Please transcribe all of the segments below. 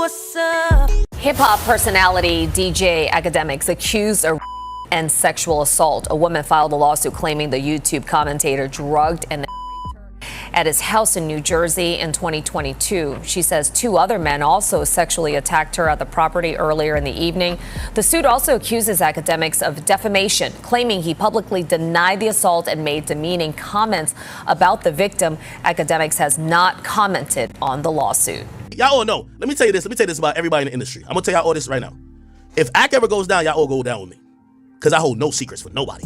what's up? Hip-hop personality DJ Akademiks accused of and sexual assault. A woman filed a lawsuit claiming the YouTube commentator drugged and at his house in New Jersey in 2022. She says 2 other men also sexually attacked her at the property earlier in the evening. The suit also accuses Akademiks of defamation, claiming he publicly denied the assault and made demeaning comments about the victim. Akademiks has not commented on the lawsuit. Y'all all know. Let me tell you this about everybody in the industry. I'm gonna tell y'all all this right now. If Ak ever goes down, y'all all go down with me. Because I hold no secrets for nobody.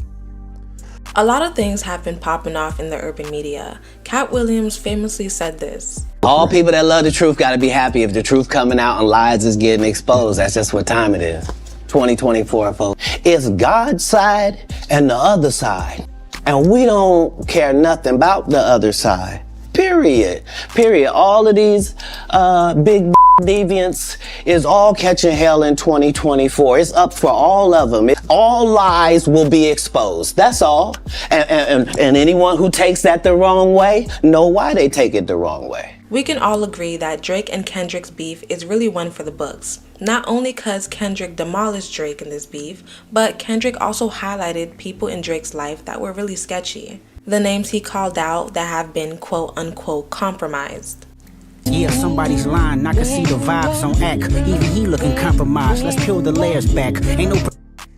A lot of things have been popping off in the urban media. Cat Williams famously said this. All people that love the truth gotta be happy if the truth coming out and lies is getting exposed. That's just what time it is. 2024, folks. It's God's side and the other side. And we don't care nothing about the other side. Period. All of these big deviants is all catching hell in 2024. It's up for all of them. All lies will be exposed. That's all. And anyone who takes that the wrong way, know why they take it the wrong way. We can all agree that Drake and Kendrick's beef is really one for the books. Not only because Kendrick demolished Drake in this beef, but Kendrick also highlighted people in Drake's life that were really sketchy. The names he called out that have been quote unquote compromised. Yeah, somebody's lying. I can see the vibes on Ak. Even he looking compromised. Let's peel the layers back. Ain't no...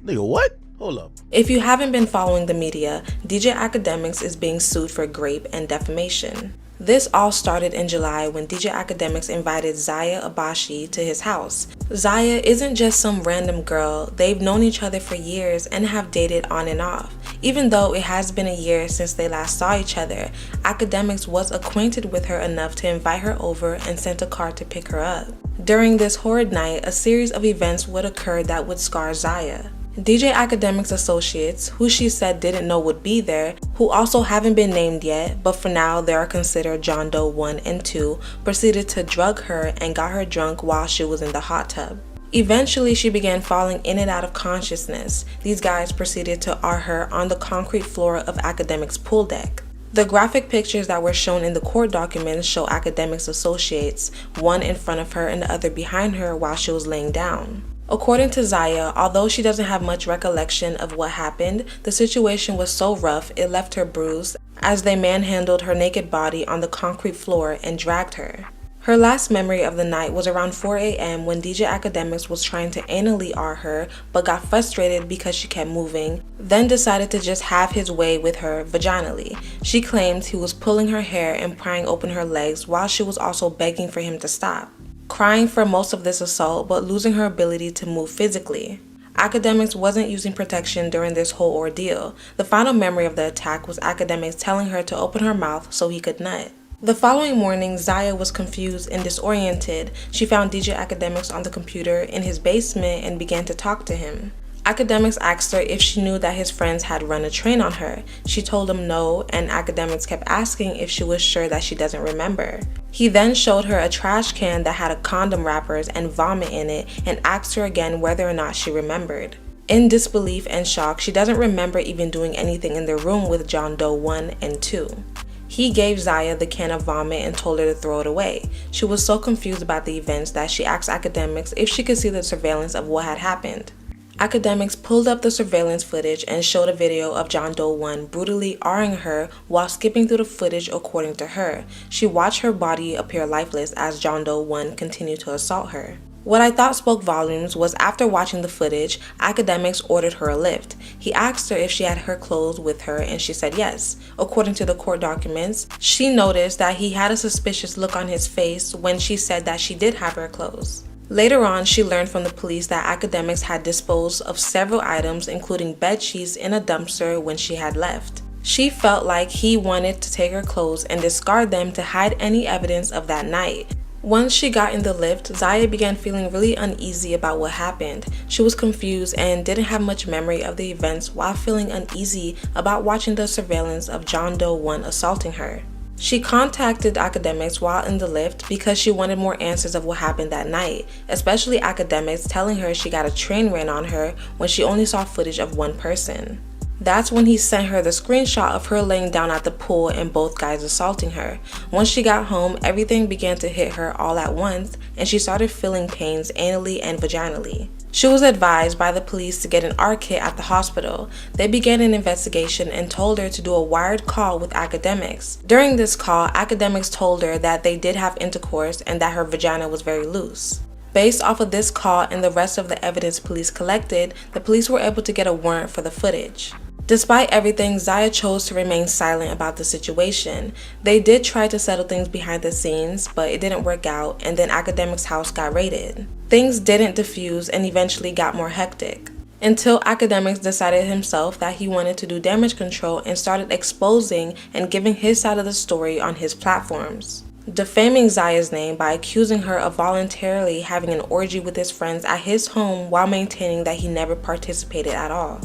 Nigga, what? Hold up. If you haven't been following the media, DJ Akademiks is being sued for rape and defamation. This all started in July when DJ Akademiks invited Zaya Abashi to his house. Zaya isn't just some random girl. They've known each other for years and have dated on and off. Even though it has been a year since they last saw each other, Akademiks was acquainted with her enough to invite her over and sent a car to pick her up. During this horrid night, a series of events would occur that would scar Zaya. DJ Akademiks' associates, who she said didn't know would be there, who also haven't been named yet, but for now they are considered John Doe 1 and 2, proceeded to drug her and got her drunk while she was in the hot tub. Eventually, she began falling in and out of consciousness. These guys proceeded to R her on the concrete floor of Akademiks' pool deck. The graphic pictures that were shown in the court documents show Akademiks' associates, one in front of her and the other behind her while she was laying down. According to Zaya, although she doesn't have much recollection of what happened, the situation was so rough it left her bruised as they manhandled her naked body on the concrete floor and dragged her. Her last memory of the night was around 4 a.m. when DJ Akademiks was trying to anally R her but got frustrated because she kept moving, then decided to just have his way with her vaginally. She claimed he was pulling her hair and prying open her legs while she was also begging for him to stop, crying for most of this assault but losing her ability to move physically. Akademiks wasn't using protection during this whole ordeal. The final memory of the attack was Akademiks telling her to open her mouth so he could nut. The following morning, Zaya was confused and disoriented. She found DJ Akademiks on the computer in his basement and began to talk to him. Akademiks asked her if she knew that his friends had run a train on her. She told him no, and Akademiks kept asking if she was sure that she doesn't remember. He then showed her a trash can that had a condom wrappers and vomit in it and asked her again whether or not she remembered. In disbelief and shock, she doesn't remember even doing anything in the room with John Doe 1 and 2. He gave Zaya the can of vomit and told her to throw it away. She was so confused about the events that she asked Akademiks if she could see the surveillance of what had happened. Akademiks pulled up the surveillance footage and showed a video of John Doe 1 brutally R-ing her while skipping through the footage according to her. She watched her body appear lifeless as John Doe 1 continued to assault her. What I thought spoke volumes was after watching the footage, Akademiks ordered her a lift. He asked her if she had her clothes with her and she said yes. According to the court documents, she noticed that he had a suspicious look on his face when she said that she did have her clothes. Later on, she learned from the police that Akademiks had disposed of several items including bed sheets in a dumpster when she had left. She felt like he wanted to take her clothes and discard them to hide any evidence of that night. Once she got in the lift, Zaya began feeling really uneasy about what happened. She was confused and didn't have much memory of the events while feeling uneasy about watching the surveillance of John Doe 1 assaulting her. She contacted Akademiks while in the lift because she wanted more answers of what happened that night, especially Akademiks telling her she got a train ran on her when she only saw footage of one person. That's when he sent her the screenshot of her laying down at the pool and both guys assaulting her. Once she got home, everything began to hit her all at once, and she started feeling pains anally and vaginally. She was advised by the police to get an R kit at the hospital. They began an investigation and told her to do a wired call with Akademiks. During this call, Akademiks told her that they did have intercourse and that her vagina was very loose. Based off of this call and the rest of the evidence police collected, the police were able to get a warrant for the footage. Despite everything, Zaya chose to remain silent about the situation. They did try to settle things behind the scenes, but it didn't work out, and then Akademiks' house got raided. Things didn't diffuse and eventually got more hectic, until Akademiks decided himself that he wanted to do damage control and started exposing and giving his side of the story on his platforms, defaming Zaya's name by accusing her of voluntarily having an orgy with his friends at his home while maintaining that he never participated at all.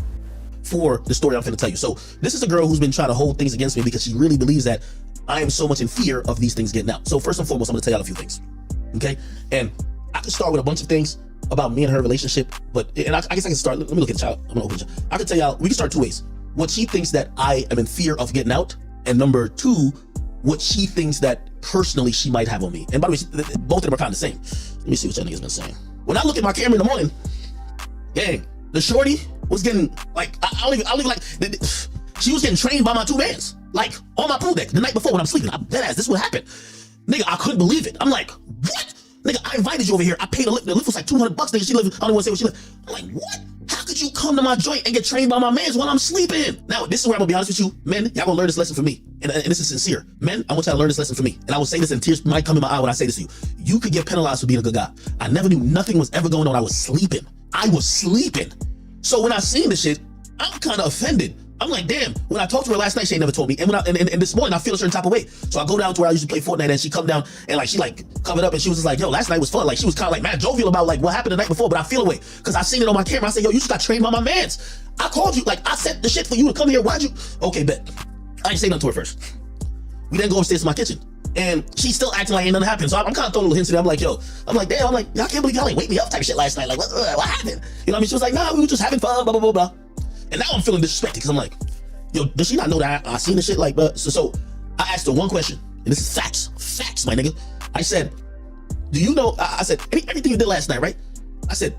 For the story I'm finna tell you. So this is a girl who's been trying to hold things against me because she really believes that I am so much in fear of these things getting out. So first and foremost, I'm gonna tell y'all a few things, okay? And I could start with a bunch of things about me and her relationship, but I guess I can start. Let me look at the child. I'm gonna open the child. I can tell y'all, we can start two ways. What she thinks that I am in fear of getting out, and number two, what she thinks that personally she might have on me. And by the way, both of them are kind of the same. Let me see what y'all niggas been saying. When I look at my camera in the morning, gang, the shorty was getting like, I don't even like, she was getting trained by my two mans, like on my pool deck the night before when I'm sleeping. I'm dead ass, this is what happened. Nigga, I couldn't believe it. I'm like, what? Nigga, I invited you over here. I paid a lift. The lift was like $200. Nigga, she lived, I don't want to say what she lived. I'm like, what? How could you come to my joint and get trained by my mans while I'm sleeping? Now, this is where I'm gonna be honest with you. Men, y'all gonna learn this lesson from me. And this is sincere. Men, I want y'all to learn this lesson from me. And I will say this, and tears might come in my eye when I say this to you. You could get penalized for being a good guy. I never knew nothing was ever going on. I was sleeping. So when I seen this shit, I'm kind of offended. I'm like, damn, when I talked to her last night, she ain't never told me. And and this morning, I feel a certain type of way. So I go down to where I used to play Fortnite, and she come down, and like, she like covered up, and she was just like, yo, last night was fun. Like, she was kind of like mad jovial about like what happened the night before, but I feel away. Because I seen it on my camera. I said, yo, you just got trained by my mans. I called you, like, I set the shit for you to come here. Why'd you? Okay, bet. I ain't say nothing to her first. We then go upstairs to my kitchen. And she's still acting like ain't nothing happened. So I'm kind of throwing little hints at her. I'm like, yo, damn, I can't believe y'all ain't wake me up type shit last night. Like, what happened? You know what I mean? She was like, nah, we were just having fun, blah, blah, blah, blah. And now I'm feeling disrespected because I'm like, yo, does she not know that I seen this shit? Like, so I asked her one question, and this is facts, my nigga. I said, do you know, I said, everything you did last night, right? I said,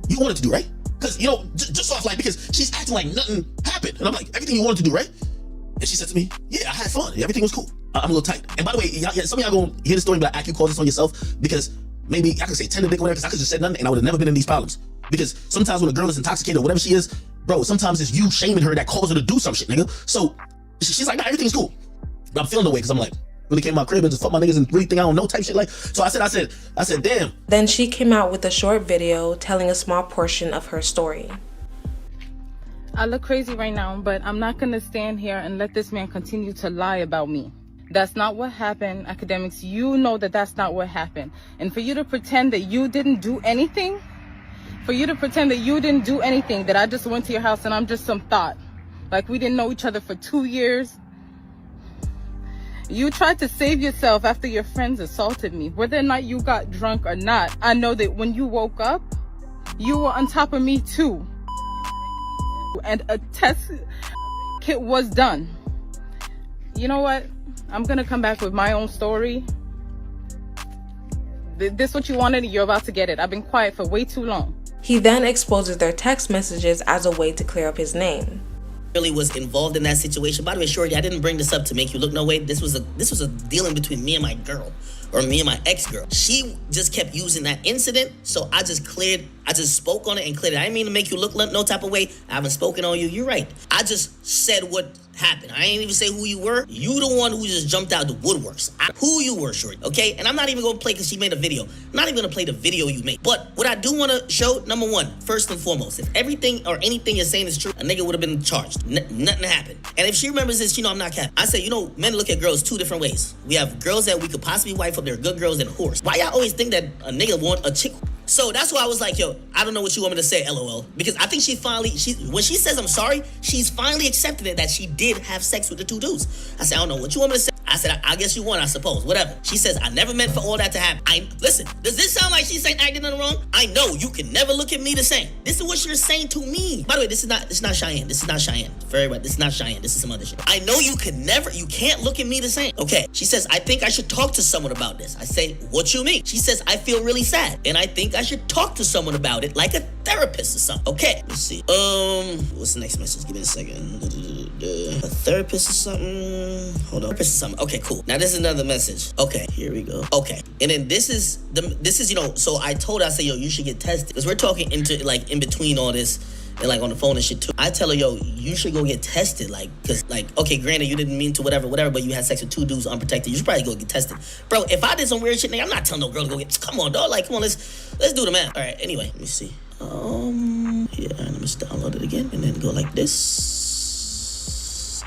you wanted to do, right? Because, you know, just off like, because she's acting like nothing happened. And I'm like, everything you wanted to do, right? And she said to me, yeah, I had fun. Everything was cool. I'm a little tight. And by the way, some of y'all gonna hear the story, but I can call this on yourself because maybe I could say tender dick or whatever, because I could just said nothing and I would have never been in these problems. Because sometimes when a girl is intoxicated or whatever she is, bro, sometimes it's you shaming her that caused her to do some shit, nigga. So she's like, nah, everything's cool. But I'm feeling the way because I'm like, really came to my crib and just fuck my niggas and really think I don't know type shit. Like, so I said, damn. Then she came out with a short video telling a small portion of her story. I look crazy right now, but I'm not gonna stand here and let this man continue to lie about me. That's not what happened, Akademiks. You know that that's not what happened. And for you to pretend that you didn't do anything, that I just went to your house and I'm just some thought, like we didn't know each other for 2 years. You tried to save yourself after your friends assaulted me. Whether or not you got drunk or not, I know that when you woke up, you were on top of me too. And a test kit was done. You know what? I'm gonna come back with my own story. This what you wanted, you're about to get it. I've been quiet for way too long. He then exposes their text messages as a way to clear up his name. Really was involved in that situation. By the way, Shorty, I didn't bring this up to make you look no way. This was a dealing between me and my girl, or me and my ex-girl. She just kept using that incident, so I just spoke on it and cleared it. I didn't mean to make you look no type of way. I haven't spoken on you. You're right. I just said what happened. I ain't even say who you were. You the one who just jumped out the woodworks. Who you were, Shorty, okay? And I'm not even gonna play because she made a video. I'm not even gonna play the video you made. But what I do want to show, number one, first and foremost, if everything or anything you're saying is true, a nigga would have been charged. Nothing happened. And if she remembers this, I'm not capping. I say, men look at girls two different ways. We have girls that we could possibly wife up. They're good girls and whores. Why y'all always think that a nigga want a chick So that's why I was like, yo, I don't know what you want me to say, LOL. Because I think when she says I'm sorry, she's finally accepted it that she did have sex with the 2 dudes. I said, I don't know what you want me to say. I said, I guess you won, I suppose, whatever. She says, I never meant for all that to happen. Listen, does this sound like she's saying I did nothing wrong? I know you can never look at me the same. This is what you're saying to me. By the way, this is not Cheyenne. This is not Cheyenne. Very right. This is not Cheyenne. This is some other shit. I know you can't look at me the same. Okay. She says, I think I should talk to someone about this. I say, what you mean? She says, I feel really sad, and I think I should talk to someone about it, like a therapist or something. Okay. Let's see. What's the next message? Give me a second. A therapist or something. Hold on. Therapist or something. Okay, cool. Now this is another message. Okay, here we go. Okay, and then this is so I told her, I said, yo, you should get tested, because we're talking in between all this and like on the phone and shit too. I tell her, yo, you should go get tested, like, cause like, okay, granted you didn't mean to whatever, but you had sex with 2 dudes unprotected. You should probably go get tested, bro. If I did some weird shit, nigga, I'm not telling no girl to go get. Come on, dog. Like, come on, let's do the math. All right. Anyway, let me see. Yeah, let me just download it again and then go like this.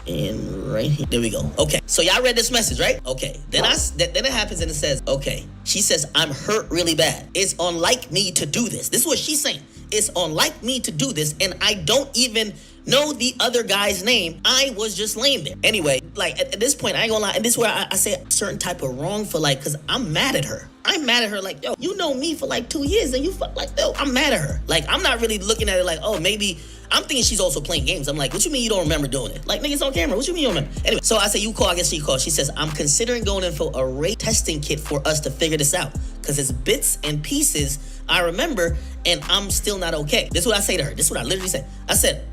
And right here, there we go. Okay, so y'all read this message, right? Okay, then it happens and it says, okay, she says, I'm hurt really bad. It's unlike me to do this. This is what she's saying. It's unlike me to do this, and I don't even know the other guy's name. I was just laying there. Anyway, like at this point, I ain't gonna lie, and this is where I say a certain type of wrong for, like, cause I'm mad at her. I'm mad at her, like, yo, you know me for like 2 years and you fuck, like, yo, I'm mad at her. Like, I'm not really looking at it like, oh, maybe I'm thinking she's also playing games. I'm like, what you mean you don't remember doing it? Like, nigga, it's on camera. What you mean you don't remember? Anyway, so I say, you call. I guess she called. She says, I'm considering going in for a rape testing kit for us to figure this out, because it's bits and pieces I remember, and I'm still not okay. This is what I say to her. This is what I literally say. I said,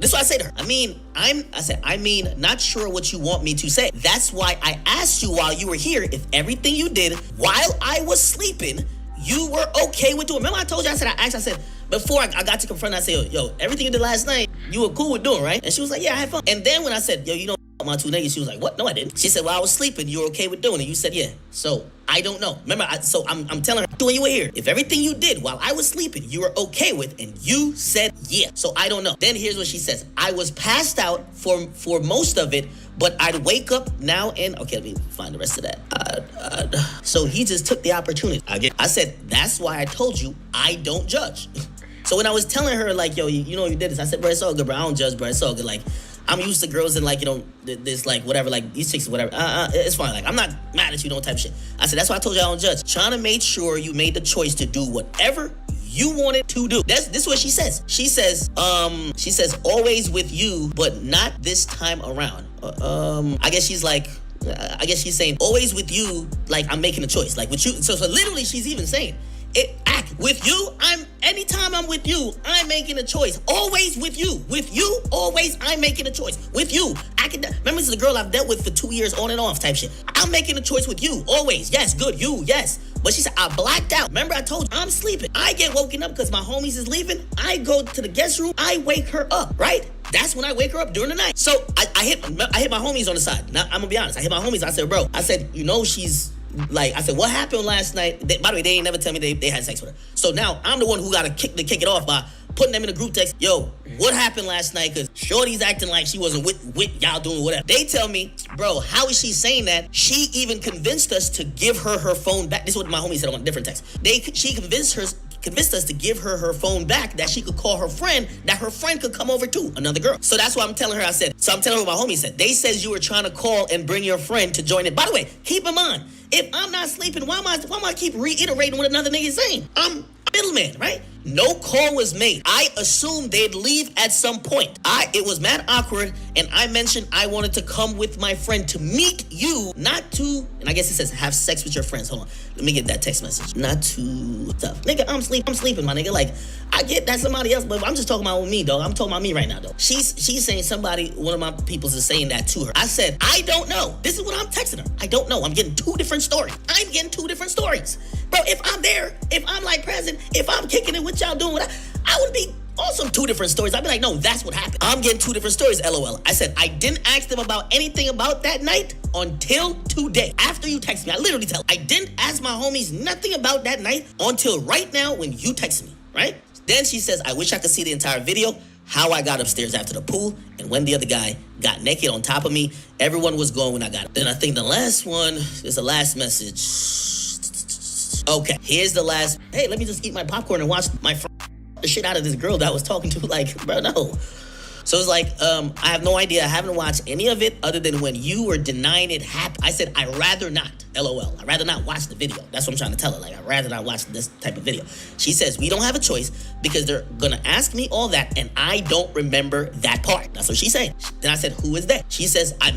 this is what I say to her. I mean, not sure what you want me to say. That's why I asked you while you were here if everything you did while I was sleeping, you were okay with doing. Remember I told you, I said, before I got to confront her, I said, yo, everything you did last night, you were cool with doing, right? And she was like, yeah, I had fun. And then when I said, yo, you know my 2 niggas, she was like, what? No, I didn't. She said, well, I was sleeping. You were okay with doing it. You said, yeah. So I don't know. Remember, I'm telling her, when you were here, if everything you did while I was sleeping, you were okay with, and you said, yeah. So I don't know. Then here's what she says. I was passed out for most of it, but I'd wake up now and, okay, let me find the rest of that. So he just took the opportunity. I said, that's why I told you I don't judge. So when I was telling her, like, yo, you know you did this, I said, bro, it's all good, bro. I don't judge, bro. It's all good. Like, I'm used to girls and, like, you know, this, like, whatever, like, these chicks, whatever. It's fine. Like, I'm not mad at you, no type of shit. I said, that's why I told you I don't judge. Trying to make sure you made the choice to do whatever you wanted to do. This is what she says. She says, always with you, but not this time around. I guess she's saying, always with you, like, I'm making a choice. Like, with you. So literally, she's even saying, with you, anytime I'm with you, I'm making a choice. Always with you. With you, always, I'm making a choice. With you. Remember, this is a girl I've dealt with for 2 years on and off type shit. I'm making a choice with you. Always. Yes, good. You, yes. But she said, I blacked out. Remember, I told you, I'm sleeping. I get woken up because my homies is leaving. I go to the guest room. I wake her up, right? That's when I wake her up during the night. So I hit my homies on the side. Now, I'm going to be honest. I hit my homies. I said, bro, you know she's... Like, I said, what happened last night? By the way, they ain't never tell me they had sex with her. So now I'm the one who got to kick it off by putting them in a group text. Yo, what happened last night? Because Shorty's acting like she wasn't with y'all doing whatever. They tell me, bro, how is she saying that? She even convinced us to give her phone back. This is what my homie said on a different text. She convinced us to give her phone back, that she could call her friend, that her friend could come over too, another girl. So that's why I'm telling her, I'm telling her what my homie said. They says you were trying to call and bring your friend to join it. By the way, keep in mind, if I'm not sleeping, why am I keep reiterating what another nigga is saying? I'm a middleman, right? No call was made. I assumed they'd leave at some point. It was mad awkward, and I mentioned I wanted to come with my friend to meet you, not to, and I guess it says have sex with your friends. Hold on. Let me get that text message. Not to stuff. Nigga, I'm sleeping, my nigga. Like, I get that somebody else, but I'm just talking about me, dog. I'm talking about me right now, though. She's saying one of my peoples is saying that to her. I said, I don't know. This is what I'm texting her. I don't know. I'm getting 2 different stories. Bro, if I'm there, if I'm like present, if I'm kicking it with y'all doing what I would be awesome 2 different stories. I'd be like, no, that's what happened. I'm getting 2 different stories, LOL. I said, I didn't ask them about anything about that night until today. After you text me, I literally I didn't ask my homies nothing about that night until right now when you text me, right? Then she says, I wish I could see the entire video, how I got upstairs after the pool, and when the other guy got naked on top of me. Everyone was going when I got it. Then I think the last one is the last message. Okay, here's the last. Hey, let me just eat my popcorn and watch my the shit out of this girl that I was talking to. Like, bro, no. So it's like, I have no idea. I haven't watched any of it other than when you were denying it happened. I said, I'd rather not, LOL. I'd rather not watch the video. That's what I'm trying to tell her. Like, I'd rather not watch this type of video. She says, we don't have a choice because they're going to ask me all that and I don't remember that part. That's what she's saying. Then I said, who is that? She says, I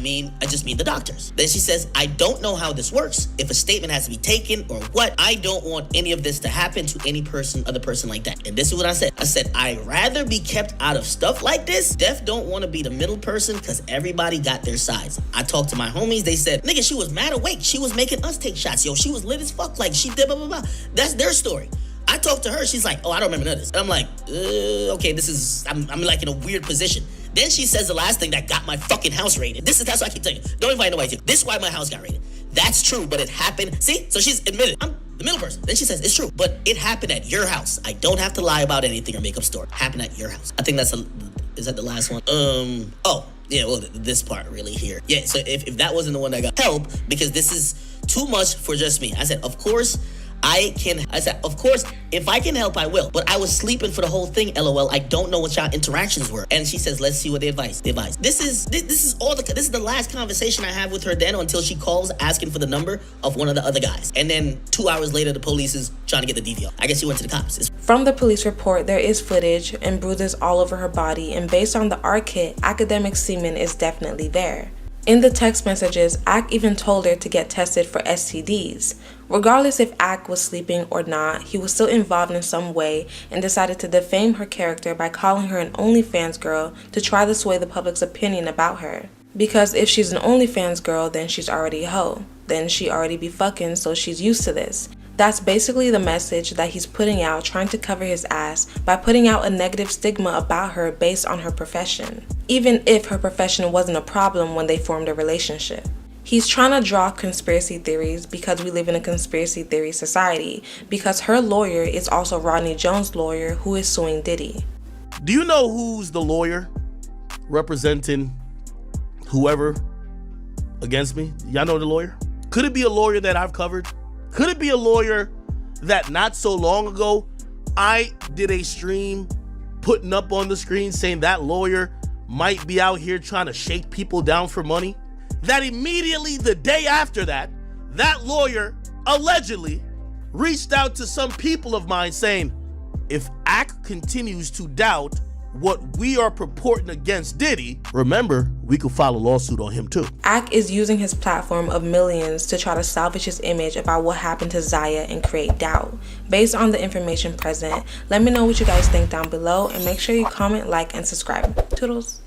just mean the doctors. Then she says, I don't know how this works. If a statement has to be taken or what. I don't want any of this to happen to any other person like that. And this is what I said. I said, I'd rather be kept out of stuff like this. Def don't want to be the middle person because everybody got their sides. I talked to my homies. They said, nigga, she was mad awake. She was making us take shots. Yo, she was lit as fuck. Like, she did blah, blah, blah. That's their story. I talked to her. She's like, oh, I don't remember none of this. And I'm like, okay, I'm like in a weird position. Then she says the last thing that got my fucking house raided. That's what I keep telling you. Don't invite nobody to. This is why my house got raided. That's true, but it happened. See? So she's admitted. I'm the middle person. Then she says, it's true, but it happened at your house. I don't have to lie about anything or make up story. Happened at your house. I think is that the last one? Oh, yeah, well, this part really here. Yeah, so if that wasn't the one that got help, because this is too much for just me. I said, of course, of course, if I can help, I will. But I was sleeping for the whole thing, LOL. I don't know what y'all interactions were. And she says, let's see what they advise. This is the last conversation I have with her then until she calls asking for the number of one of the other guys. And then 2 hours later, the police is trying to get the DVR. I guess she went to the cops. From the police report, there is footage and bruises all over her body. And based on the R kit, Akademiks semen is definitely there. In the text messages, Ak even told her to get tested for STDs. Regardless if Ak was sleeping or not, he was still involved in some way and decided to defame her character by calling her an OnlyFans girl to try to sway the public's opinion about her. Because if she's an OnlyFans girl, then she's already a hoe. Then she already be fucking, so she's used to this. That's basically the message that he's putting out, trying to cover his ass by putting out a negative stigma about her based on her profession, even if her profession wasn't a problem when they formed a relationship. He's trying to draw conspiracy theories because we live in a conspiracy theory society, because her lawyer is also Rodney Jones' lawyer who is suing Diddy. Do you know who's the lawyer representing whoever against me? Y'all know the lawyer? Could it be a lawyer that I've covered? Could it be a lawyer that not so long ago I did a stream putting up on the screen saying that lawyer might be out here trying to shake people down for money? That immediately the day after that lawyer allegedly reached out to some people of mine saying, if Ak continues to doubt what we are purporting against Diddy, remember, we could file a lawsuit on him too. Ak is using his platform of millions to try to salvage his image about what happened to Zaya and create doubt. Based on the information present, let me know what you guys think down below and make sure you comment, like, and subscribe. Toodles.